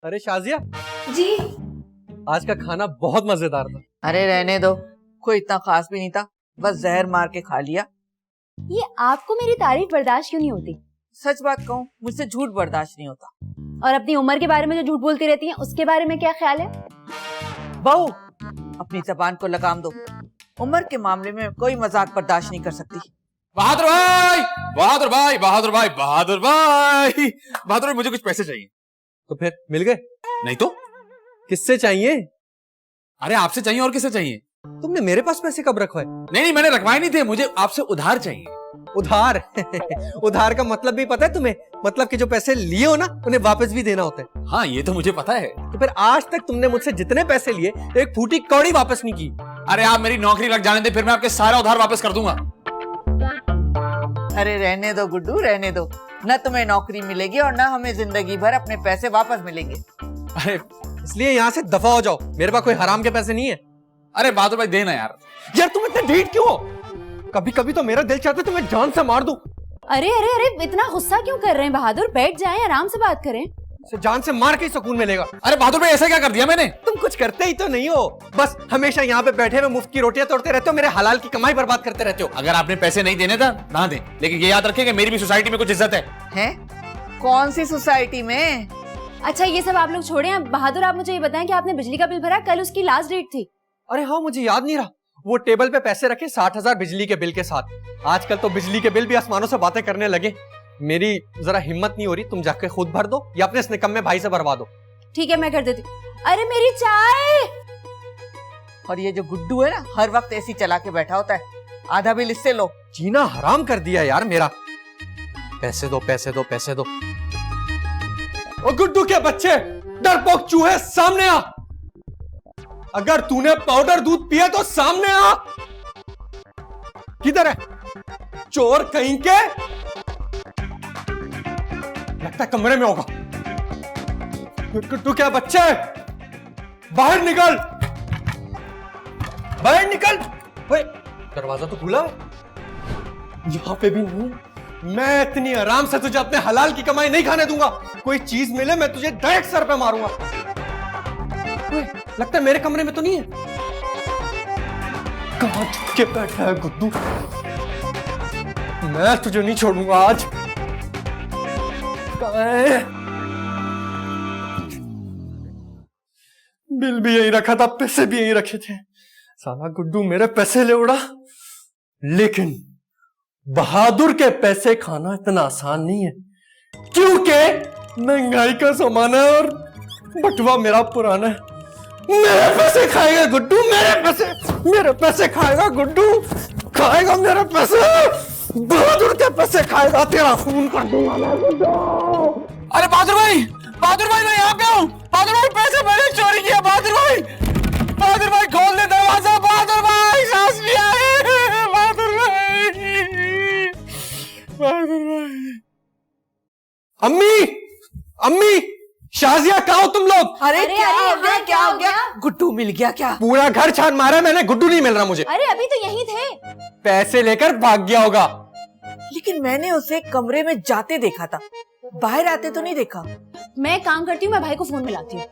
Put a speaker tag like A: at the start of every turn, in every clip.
A: अरे शाजिया
B: जी।
A: आज का खाना बहुत मजेदार था।
C: अरे रहने दो, कोई इतना खास भी नहीं था, बस जहर मार के खा लिया।
B: ये आपको मेरी तारीफ बर्दाश्त क्यों नहीं होती?
C: सच बात कहूँ, मुझसे झूठ बर्दाश्त नहीं होता।
B: और अपनी उम्र के बारे में जो झूठ बोलती रहती हैं, उसके बारे में क्या ख्याल है?
C: बहू, अपनी जबान को लगाम दो। उम्र के मामले में कोई मजाक बर्दाश्त नहीं कर सकती।
D: बहादुर भाई, बहादुर भाई, बहादुर भाई, बहादुर भाई, बहादुर भाई, मुझे कुछ पैसे चाहिए।
A: तो फिर मिल गए?
D: नहीं तो
A: किससे चाहिए?
D: अरे आपसे चाहिए, और किससे चाहिए?
A: तुमने मेरे पास पैसे कब रखवाए?
D: नहीं, मैंने रखवाए नहीं थे, मुझे आपसे उधार चाहिए।
A: उधार? उधार का मतलब भी पता है तुम्हें? मतलब कि जो पैसे लिए हो ना, उन्हें वापस भी देना होता है।
D: हाँ, ये तो मुझे पता है।
A: तो फिर आज तक तुमने मुझसे जितने पैसे लिए, एक फूटी कौड़ी वापस नहीं की।
D: अरे आप मेरी नौकरी लग जाने दे, फिर मैं आपके सारा उधार वापस कर दूंगा।
C: अरे रहने दो गुड्डू, रहने दो। न तुम्हें नौकरी मिलेगी और न हमें जिंदगी भर अपने पैसे वापस मिलेंगे।
A: अरे इसलिए यहाँ से दफा हो जाओ, मेरे पास कोई हराम के पैसे नहीं है।
D: अरे बहादुर भाई, देना यार।
A: यार तुम इतने ढीठ क्यों हो? कभी कभी तो मेरा दिल चाहता है तुम्हें जान से मार दूं।
B: अरे अरे अरे, इतना गुस्सा क्यों कर रहे हैं बहादुर? बैठ जाएं, आराम से बात करें।
A: जान से मार के ही सुकून मिलेगा।
D: अरे बहादुर भाई, ऐसा क्या कर दिया मैंने?
A: तुम कुछ करते ही तो नहीं हो, बस हमेशा यहाँ पे बैठे हुए मुफ्त की रोटियां तोड़ते रहते हो, मेरे हलाल की कमाई बर्बाद करते रहते हो।
D: अगर आपने पैसे नहीं देने था ना दें, लेकिन ये याद रखें कि मेरी भी सोसाइटी में कुछ इज्जत है।
C: हैं? कौन सी सोसाइटी में?
B: अच्छा ये सब आप लोग छोड़ें। बहादुर आप मुझे ये बताएं कि आपने बिजली का बिल भरा? कल उसकी लास्ट डेट थी।
A: अरे हाँ, मुझे याद नहीं रहा। वो टेबल पे पैसे रखे 60,000 बिजली के बिल के साथ। आजकल तो बिजली के बिल भी आसमानों से बातें करने लगे। मेरी जरा हिम्मत नहीं हो रही, तुम जाके खुद भर दो या अपने इस निकम्मे भाई से भरवा दो।
B: ठीक है, मैं कर देती। अरे मेरी चाय!
C: और ये जो गुड्डू है ना, हर वक्त ऐसी चला के बैठा होता है। आधा बिल इससे लो।
A: जीना हराम कर दिया यार मेरा। पैसे दो, पैसे दो, पैसे दो। ओ गुड्डू के बच्चे, डरपोक चूहे, सामने आ। अगर तूने पाउडर दूध पिया तो सामने आ। किधर है चोर कहीं के? लगता कमरे में होगा। गुड्डू क्या बच्चे, बाहर निकल, बाहर निकल। ओए, दरवाजा तो खुला है। यहां पे भी नहीं। मैं इतनी आराम से तुझे अपने हलाल की कमाई नहीं खाने दूंगा। कोई चीज मिले मैं तुझे डायरेक्ट सर पे मारूंगा। ओए, लगता है मेरे कमरे में तो नहीं है। कहां छुप के बैठा है गुड्डू? मैं तुझे नहीं छोड़ूंगा आज। बिल भी यही रखा था, पैसे भी यही रखे थे। साला गुड्डू मेरे पैसे ले उड़ा। लेकिन बहादुर के पैसे खाना इतना आसान नहीं है, क्योंकि महंगाई का जमाना है और बटुआ मेरा पुराना है। मेरे पैसे खाएगा गुड्डू, मेरे पैसे खाएगा गुड्डू, खाएगा मेरे पैसे। बहादुर के पैसे खाएगा, तेरा खून कर दूंगा मैं गुड्डू।
D: अरे बहादुर भाई, बहादुर भाई, मैं यहाँ पे हूँ। बहादुर भाई, पैसे मैंने चोरी किया। बहादुर भाई, बहादुर भाई, खोल दे दरवाजा। बहादुर भाई, सांस भी आए। बहादुर भाई, बहादुर भाई।
A: अम्मी, अम्मी, शाजिया, कहाँ हो तुम लोग?
C: अरे क्या
B: अरे,
C: हो गया?
B: हाँ,
C: क्या हो गया? गुड्डू मिल गया क्या?
A: पूरा घर छान मारा मैंने, गुड्डू नहीं मिल रहा मुझे।
B: अरे अभी तो यहीं थे।
A: पैसे लेकर भाग गया होगा।
C: लेकिन मैंने उसे कमरे में जाते देखा था, बाहर आते तो नहीं देखा।
B: मैं काम करती हूँ, मैं भाई को फोन मिलाती हूँ।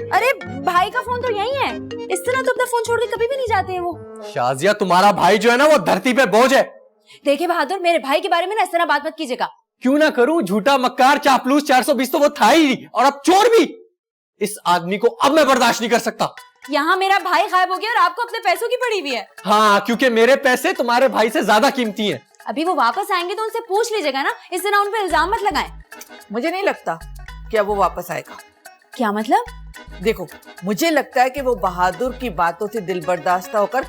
B: अरे भाई का फोन तो यहीं है। इस तरह तो अपना फोन छोड़ के कभी भी नहीं जाते हैं वो।
A: शाजिया, तुम्हारा भाई जो है ना, वो धरती पे बोझ है।
B: देखिए बहादुर, मेरे भाई के बारे में ना इस तरह बात मत कीजिएगा।
A: क्यों ना करूं? झूठा, मक्कार, चापलूस, 420 तो वो था ही, और अब चोर भी। इस आदमी को अब मैं बर्दाश्त नहीं कर सकता।
B: यहाँ मेरा भाई गायब हो गया और आपको अपने पैसों की पड़ी हुई है।
A: हाँ, क्योंकि मेरे पैसे तुम्हारे भाई से ज्यादा कीमती हैं।
B: अभी वो वापस आएंगे तो उनसे पूछ लीजिएगा ना, इस तरह उन पे इल्जाम मत लगाएं।
C: मुझे नहीं लगता कि अब वो वापस आएगा।
B: क्या मतलब?
C: देखो, मुझे लगता है कि वो बहादुर की बातों से दिल बर्दाश्त होकर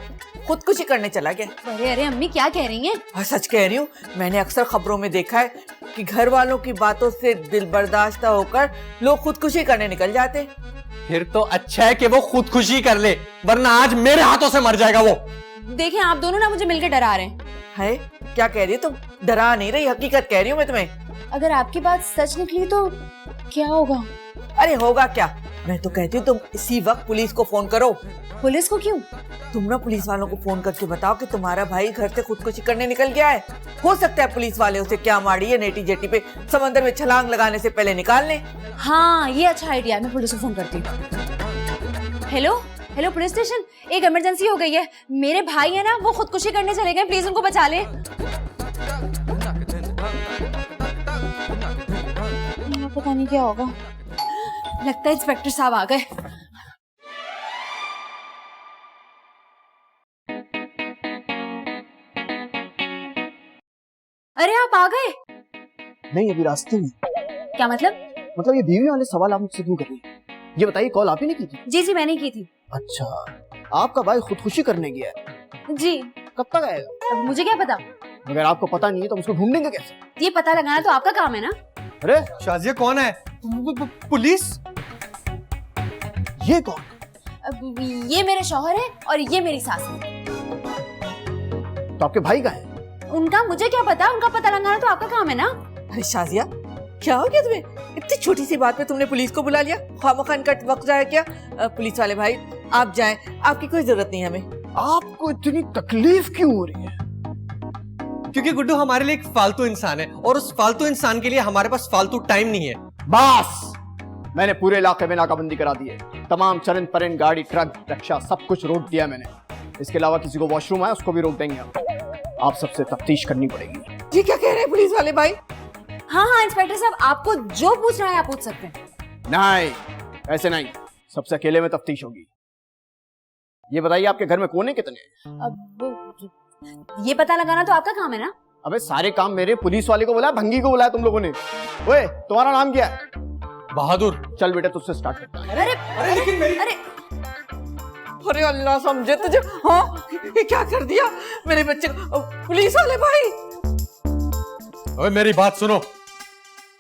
C: खुदकुशी करने चला गया।
B: अरे अरे अम्मी, क्या कह रही हैं?
C: हाँ, सच कह रही हूँ। मैंने अक्सर खबरों में देखा है कि घर वालों की बातों से दिल बर्दाश्त होकर लोग खुदकुशी करने निकल जाते।
A: फिर तो अच्छा है कि वो खुदकुशी कर ले, वरना आज मेरे हाथों से मर जाएगा वो।
B: देखिए आप दोनों ना मुझे मिलकर डरा रहे हैं।
C: है? क्या कह रही हो तुम? डरा नहीं रही, हकीकत कह रही हूँ मैं तुम्हें।
B: अगर आपकी बात सच निकली तो क्या होगा?
C: अरे होगा क्या, मैं तो कहती हूँ तुम इसी वक्त पुलिस को फोन करो।
B: पुलिस को क्यों?
C: तुम ना पुलिस वालों को फोन करके बताओ कि तुम्हारा भाई घर से खुदकुशी करने निकल गया है। हो सकता है पुलिस वाले उसे क्या मारी है नेटी जेटी पे समंदर में छलांग लगाने से पहले निकाल लें।
B: हाँ ये अच्छा आइडिया है, मैं पुलिस को फोन करती हूँ। हेलो हेलो पुलिस स्टेशन, एक इमरजेंसी हो गई है। मेरे भाई है ना, वो खुदकुशी करने चले गए, प्लीज उनको बचा ले। पता नहीं क्या होगा, लगता है इंस्पेक्टर साहब आ गए। अरे आप आ गए?
E: नहीं, अभी रास्ते में।
B: क्या मतलब?
E: मतलब ये बीवी वाले सवाल आप मुझसे क्यों कर रही हैं? ये बताइए, कॉल आप ही ने की थी?
B: जी जी मैंने की थी।
E: अच्छा, आपका भाई खुदकुशी करने गया है?
B: जी।
E: कब तक आएगा?
B: अब मुझे क्या पता?
E: अगर आपको पता नहीं है तो हम उसको ढूंढेंगे कैसे?
B: ये पता लगाना तो आपका काम है ना।
E: अरे
A: शाजिया कौन है? पुलिस?
E: ये कौन?
B: अब ये मेरे शौहर है और ये मेरी सास है।
E: तो आपके भाई का है?
B: उनका मुझे क्या पता, उनका पता लगाना तो आपका काम है ना।
C: अरे शाजिया, क्या हो गया तुम्हें? इतनी छोटी सी बात पे तुमने पुलिस को बुला लिया, खामखा इनका वक्त जाया क्या? पुलिस वाले भाई आप जाएं, आपकी कोई जरूरत नहीं है हमें।
E: आपको इतनी तकलीफ क्यों हो रही है?
A: क्योंकि गुड्डू हमारे लिए एक फालतू इंसान है और उस फालतू इंसान के लिए हमारे पास फालतू टाइम नहीं है।
E: बस, मैंने पूरे इलाके में नाकाबंदी करा दी है। तमाम चरण परण गाड़ी, ट्रक, रिक्शा सब कुछ रोक दिया मैंने। इसके अलावा किसी को वॉशरूम आए उसको भी रोक देंगे। आप सबसे तफ्तीश करनी पड़ेगी।
C: ये क्या कह रहे हैं पुलिस वाले भाई?
B: हाँ हाँ इंस्पेक्टर साहब, आपको जो पूछना है आप पूछ सकते हैं।
E: नहीं, ऐसे नहीं, सबसे अकेले में तफ्तीश होगी। ये बताइए, आपके घर में कोने कितने हैं?
B: अब ये पता लगाना तो आपका काम है ना।
E: अबे सारे काम मेरे, पुलिस वाले को बुलाया, भंगी को बुलाया तुम लोगों ने। ओए, तुम्हारा नाम क्या है?
A: बहादुर।
E: चल बेटा, तुझसे स्टार्ट करता है।
B: अरे लेकिन अरे
C: अरे अल्लाह समझे तुझे। हाँ, ये क्या कर दिया मेरे बच्चे को? पुलिस वाले भाई,
A: ओए मेरी बात सुनो,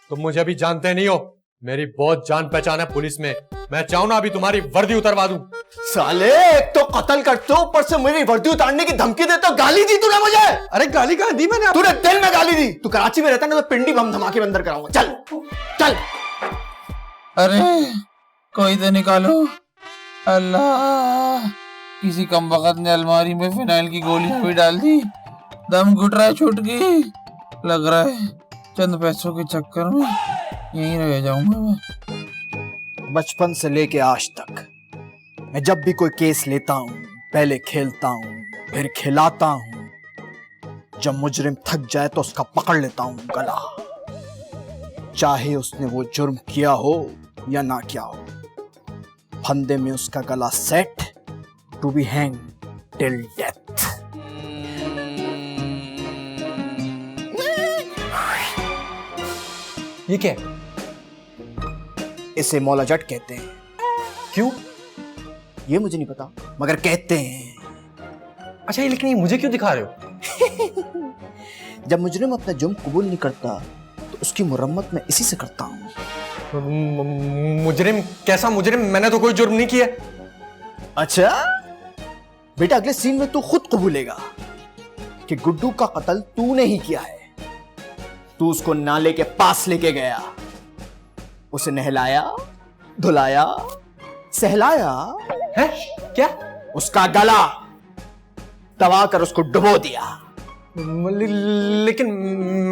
A: तुम मुझे अभी जानते नहीं हो, मेरी बहुत जान पहचान है पुलिस में। मैं चाहूं ना अभी तुम्हारी वर्दी उतरवा दूं।
E: साले, एक तो कत्ल करते हो, ऊपर से मेरी वर्दी उतारने की धमकी देते हो। गाली दी तूने मुझे?
A: अरे गाली कहां दी मैंने?
E: तूने दिल में गाली दी। तू कराची में रहता ना तो पिंडी बम धमाके में अंदर कराऊंगा। चल चल।
D: अरे कोई तो निकालो। अल्लाह, किसी कमबख्त ने अलमारी में फिनाइल की गोलियां भी डाल दी। दम घुट रहा है, छूट गई। लग रहा है चंद पैसों के चक्कर में यहीं रह जाऊंगा मैं।
E: बचपन से लेके आज तक मैं जब भी कोई केस लेता हूँ, पहले खेलता हूँ, फिर खिलाता हूँ। जब मुजरिम थक जाए तो उसका पकड़ लेता हूँ गला, चाहे उसने वो जुर्म किया हो या ना किया हो। फंदे में उसका गला set, to be hang till death.
A: ये क्या है?
E: इसे मौला जट कहते हैं।
A: क्यों?
E: ये मुझे नहीं पता, मगर कहते हैं।
A: अच्छा ये लेकिन ये मुझे क्यों दिखा रहे हो?
E: जब मुजरिम अपना जुर्म कबूल नहीं करता तो उसकी मुरम्मत मैं इसी से करता हूँ।
A: मुजरिम? कैसा मुजरिम? मैंने तो कोई जुर्म नहीं किया।
E: अच्छा बेटा, अगले सीन में तू खुद कबूलेगा कि गुड्डू का कत्ल तूने ही किया है। तू उसको नाले के पास लेके गया, उसे नहलाया, धुलाया, सहलाया,
A: है? क्या?
E: उसका गला दबाकर उसको डुबो दिया।
A: लेकिन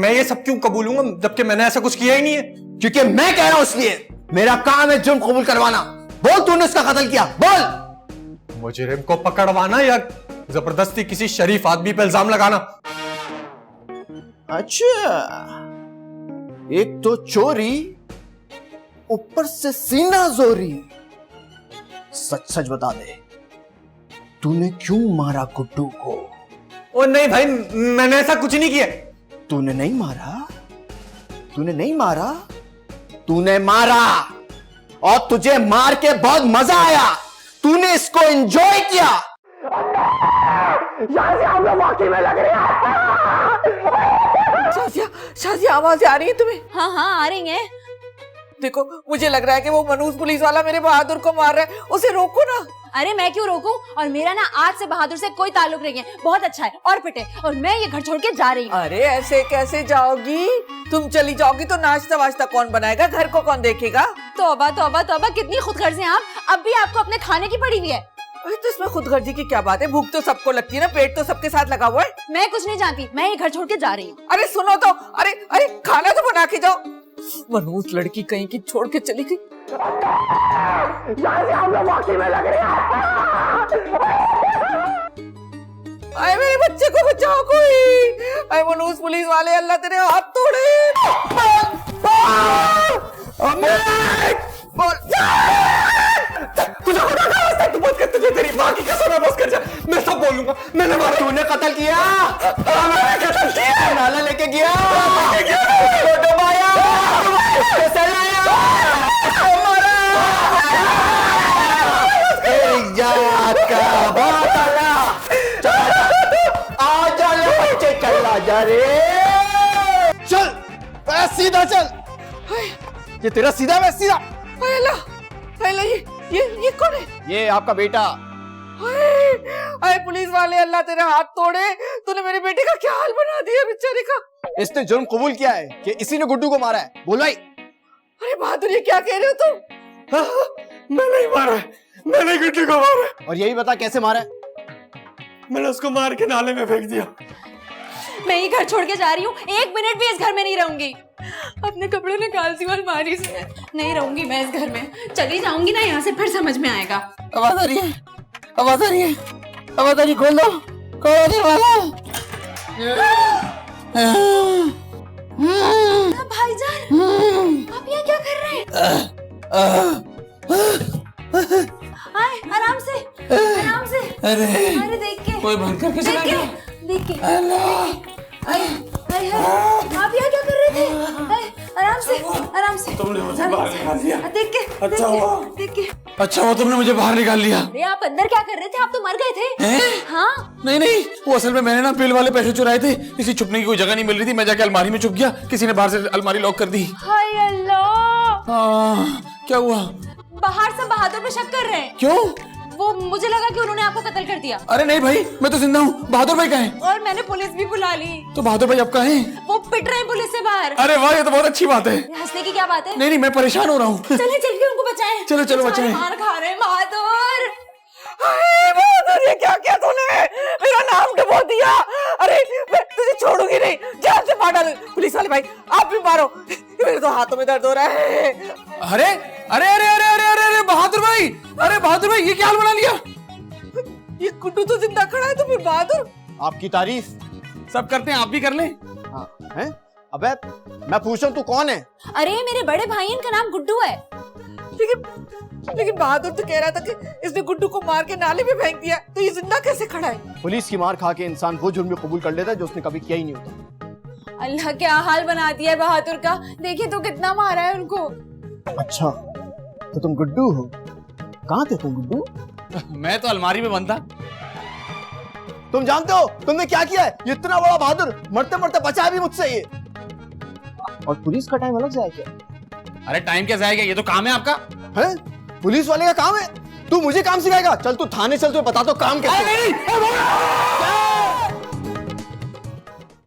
A: मैं ये सब क्यों कबूलूंगा जबकि मैंने ऐसा कुछ किया ही नहीं है।
E: क्योंकि मैं कह रहा हूं इसलिए। मेरा काम है जुर्म कबूल करवाना। बोल, तूने उसका कत्ल किया, बोल।
A: मुजरिम को पकड़वाना या जबरदस्ती किसी शरीफ आदमी पे इल्जाम लगाना?
E: अच्छा, एक तो चोरी, ऊपर से सीना जोरी। सच सच बता दे, तूने क्यों मारा गुड्डू को?
A: ओ नहीं भाई, मैंने ऐसा कुछ नहीं किया।
E: तूने नहीं मारा? तूने नहीं मारा? तूने मारा, और तुझे मार के बहुत मजा आया। तूने इसको एंजॉय किया।
C: शाजिया, शाजिया आवाज़ें आ रही है तुम्हें?
B: हाँ हाँ आ रही हैं।
C: देखो मुझे लग रहा है कि वो मनूस पुलिस वाला मेरे बहादुर को मार रहा है, उसे रोको ना।
B: अरे मैं क्यों रोकूं? और मेरा ना आज से बहादुर से कोई ताल्लुक नहीं है। बहुत अच्छा है और पिटे, और मैं ये घर छोड़ के जा रही हूँ।
C: अरे ऐसे कैसे जाओगी? तुम चली जाओगी तो नाश्ता वाश्ता कौन बनाएगा, घर को कौन देखेगा?
B: तौबा तौबा तौबा, कितनी खुदगर्जी हैं आप। अब भी आपको अपने खाने की पड़ी हुई है।
C: अरे तो इसमें खुदगर्जी की क्या बात है? भूख तो सबको लगती है ना, पेट तो सबके साथ लगा हुआ है।
B: मैं कुछ नहीं जानती, मैं ये घर छोड़ के जा रही हूँ।
C: अरे सुनो तो, अरे अरे खाना तो बना के जाओ। मनूस लड़की कहीं की छोड़ के चली गई। अरे मेरे बच्चे को बचाओ कोई। अरे मनूस पुलिस वाले, अल्लाह तेरे हाथ तोड़े।
A: तुझे तेरी माँ की कसम है, बस कर जा। मैं सब बोलूंगा। मैंने मारा। तूने कत्ल किया? मैंने कत्ल किया। नाला लेके गया, फोटो पाया, पैसा लाया, मारा। का बात आया। आ जा ले बच्चे, चल जा रे। चल सीधा चल। ये तेरा सीधा, मैं सीधा।
C: अल्लाह, ये कौन है?
A: ये आपका बेटा।
C: अरे पुलिस वाले, अल्लाह तेरे हाथ तोड़े। तूने मेरे बेटे का क्या हाल बना दिया बेचारे का।
A: इसने जुर्म कबूल किया है कि इसी ने गुड्डू को मारा है। बोल भाई।
C: अरे बहादुर, ये क्या कह रहे हो तुम?
A: मैं नहीं मारा, मैंने गुड्डू को मारा। और यही बता कैसे मारा है? मैंने उसको मार के नाले में फेंक दिया।
B: मैं ये घर छोड़ के जा रही हूँ। 1 मिनट भी इस घर में नहीं रहूंगी। अपने कपड़े निकाल दी अलमारी से। नहीं रहूंगी मैं इस घर में। चली जाऊंगी ना यहाँ से, फिर समझ में आएगा।
D: आवाज आ रही है, आवाज आ रही है, आवाज आ रही है। खोल दो, खोल दो वाला।
B: भाईजान, आप यहाँ क्या कर रहे हैं? आए, आराम से, आराम से। अरे देख के,
D: कोई बंद करके चला गया।
B: देख के। आप यहाँ क्या कर रहे थे? आराम से, आराम से।
D: तुमने मुझे बाहर निकाल दिया।
B: देख के,
D: अच्छा हुआ।
B: देख के।
D: अच्छा हुआ तुमने मुझे बाहर निकाल लिया।
B: अरे आप अंदर क्या कर रहे थे? आप तो मर गए थे। हाँ?
D: नहीं, वो असल में मैंने ना बिल वाले पैसे चुराए थे, इसी छुपने की कोई जगह नहीं मिल रही थी। मैं जाके अलमारी में छुप गया, किसी ने बाहर से अलमारी लॉक कर दी।
B: हाय अल्लाह।
D: क्या हुआ?
B: बाहर से बहादुर पे शक कर रहे हैं।
D: क्यों?
B: वो मुझे लगा कि उन्होंने आपको कत्ल कर दिया।
D: अरे नहीं भाई, मैं तो जिंदा हूँ। बहादुर भाई कहाँ हैं?
B: और मैंने पुलिस भी बुला ली।
D: तो बहादुर भाई अब कहाँ हैं?
B: वो पिट रहे हैं पुलिस से बाहर।
D: अरे वाह, ये तो बहुत अच्छी बात है।
B: हंसने की क्या बात है?
D: नहीं, मैं परेशान हो रहा हूँ।
B: चले चल के उनको बचाएं।
D: चलो बचाएं।
B: मार खा रहे हैं बहादुर।
C: बहादुर, ये क्या किया तूने? मेरा नाम डुबो दिया। अरे मैं तुझे छोड़ूंगी नहीं, जान से मार डाल। पुलिस वाले भाई, आप भी मारो, मेरे तो हाथों में दर्द हो रहा है।
D: अरे अरे अरे अरे अरे अरे अरे बहादुर भाई, अरे बहादुर भाई, ये क्या हाल बना लिया?
C: ये गुड्डू तो जिंदा खड़ा है, तो फिर बहादुर?
A: आपकी तारीफ
D: सब करते हैं, आप भी कर लें।
A: हाँ हैं? अबे मैं पूछ रहा हूँ, तू कौन है?
B: अरे मेरे बड़े भाई, इनका नाम गुड्डू है।
C: लेकिन बहादुर तो कह रहा था कि इसने गुड्डू को मार के नाले में फेंक दिया, तो ये जिंदा कैसे खड़ा है?
A: पुलिस की मार खा के इंसान वो जुर्म कबूल कर लेता है जो उसने कभी किया ही नहीं होता।
B: अल्लाह, क्या हाल बना दिया है बहादुर का। देखिए तो कितना मारा है उनको।
A: अच्छा, तो तुम गुड्डू हो? कहाँ थे तुम गुड्डू?
D: मैं तो अलमारी में बंद था।
A: तुम जानते हो तुमने क्या किया है? इतना बड़ा बहादुर मरते मरते बचा भी मुझसे ये। और पुलिस का टाइम अलग जाए क्या?
D: अरे टाइम क्या जाएगा, ये तो काम है आपका।
A: है? पुलिस वाले का काम है? तू मुझे काम सिखाएगा? चल तू थाने चल, तू बता दो काम कैसे।
D: नहीं,